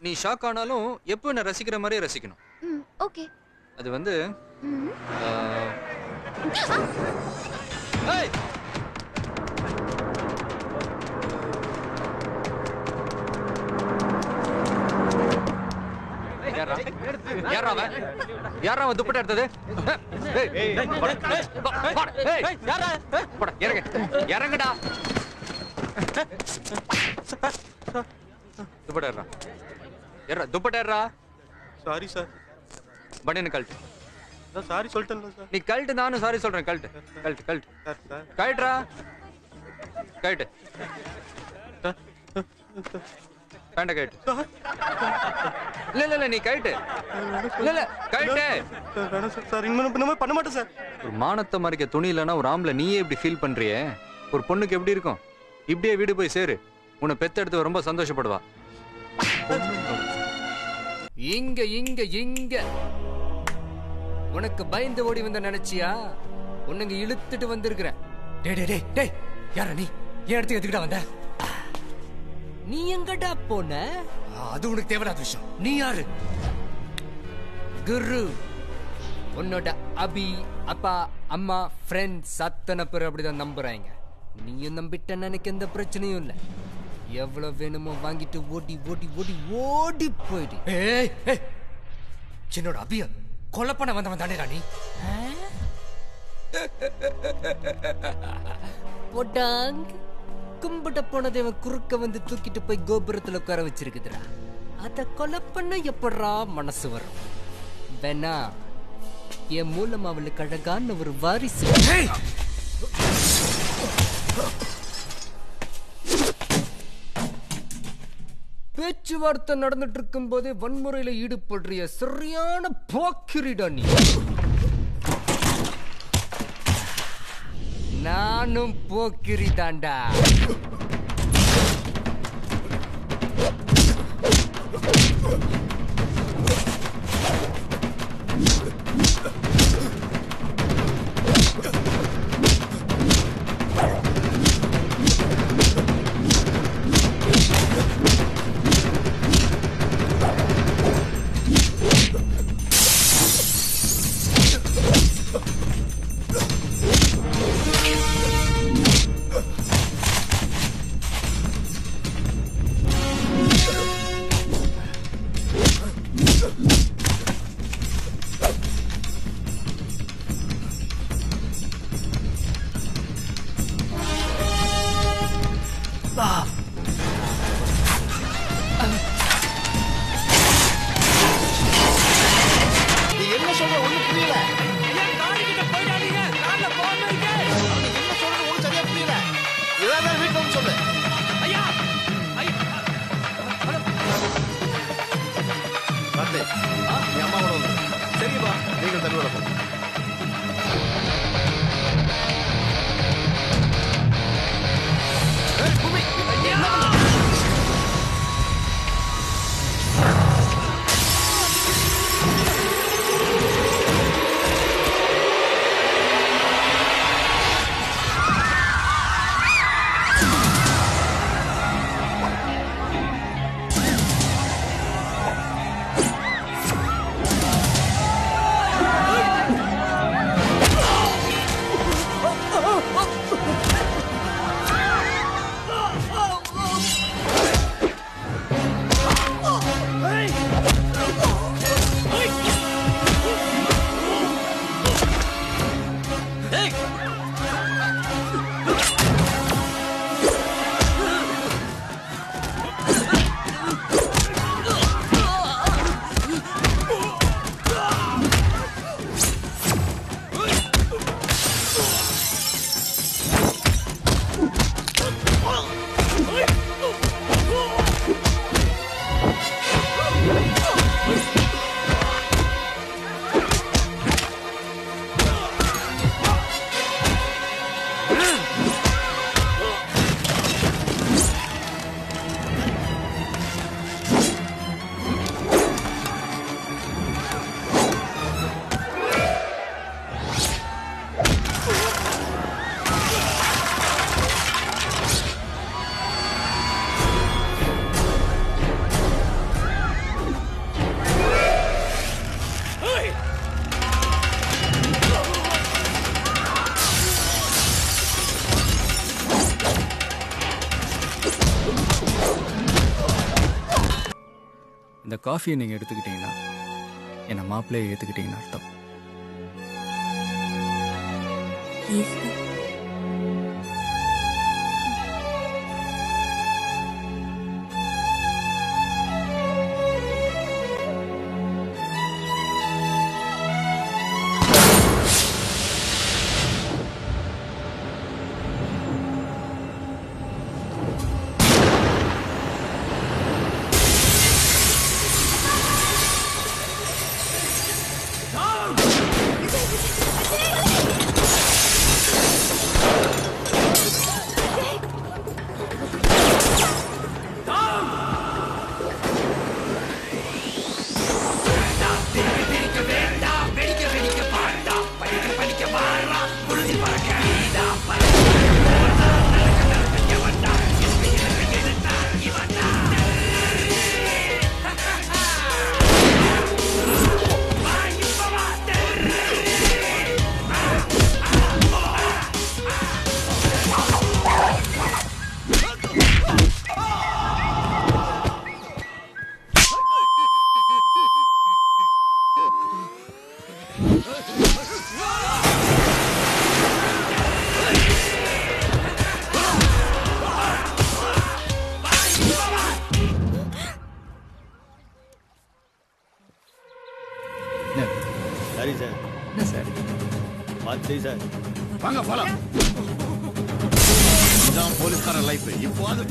நீ ஷாக் ஆனாலும் எப்போ என்ன ரசிக்கிற மாதிரியே ரசிக்கணும். ஓகே. அது வந்து ஏய் யாரா அவன் துப்பட்டா எடுத்தது? இறங்கடா. துப்பட்டா துப்பட்டா. Sorry sir. பனியன் கழட்டு. சாரி சொல்லிட்டேன்ல சார். நீ கழட்டு, நானும் சாரி சொல்றேன். கழட்டு கழட்டு கழட்டு கழட்டுறா. கழட்டு பேண்ட கழட்டு. இல்ல இல்ல இல்ல நீ கழட்டு. இல்ல இல்ல கழட்டு. சார் இனிமே பண்ண மாட்டேன் சார். ஒரு மானத்தை மறைக்க துணி இல்லைன்னா ஒரு ஆம்பளை நீயே இப்படி ஃபீல் பண்றியே, ஒரு பொண்ணுக்கு எப்படி இருக்கும்? இப்படியே வீடு போய் சேரு, உன்னை பெத்த எடுத்து ரொம்ப சந்தோஷப்படுவா. இங்க இங்க இங்க உனக்கு பயந்து ஓடி வந்த நினைச்சியா? உன்னுங்க இழுத்துட்டு வந்திருக்கிறேன். டேய் டேய் டேய், யாரா நீ? ஏன் இடத்துக்கு எதுக்கிட்ட வந்த? நீ எங்கடா போன? அது உனக்கு தேவையில்லாத விஷயம். நீ யாரு? குரு. உன்னோட அபி, அப்பா, அம்மா, ஃப்ரெண்ட்ஸ் அத்தனை பேர் அப்படிதான் நம்புறாங்க. நீயும் நம்பிட்டேன்னு எனக்கு எந்த பிரச்சனையும் இல்லை. எவ்வளவு வேணுமோ வாங்கிட்டு ஓடி ஓடி ஓடி ஓடி போயிடு. ஏய் என்னோட அபிய கொலை பண்ண வந்தவன் தானே ராணி? போட்டாங் கும்பிட்ட போனதை அவன் குறுக்க வந்து தூக்கிட்டு போய் கோபுரத்துல உட்கார வச்சிருக்குதுடா. அத கொலை பண்ண எப்படா மனசு வரும்? வேணா என் மூலம் அவளுக்கு அழகான ஒரு வாரிசு. பேச்சுவார்த்தை நடந்துட்டு இருக்கும் போதே வன்முறையில ஈடுபடுறிய சரியான போக்கிரிடா நீ. நானும் போக்கிரி தாண்டா. இந்த காஃபியை நீங்கள் எடுத்துக்கிட்டீங்கன்னா என்னை மாப்பிள்ளையை ஏற்றுக்கிட்டீங்கன்னு அர்த்தம். சரி சார். என்ன சார் பார்த்து சார். வாங்க போலாம். இதான் போலீஸ்கார லைஃப். இப்போ அது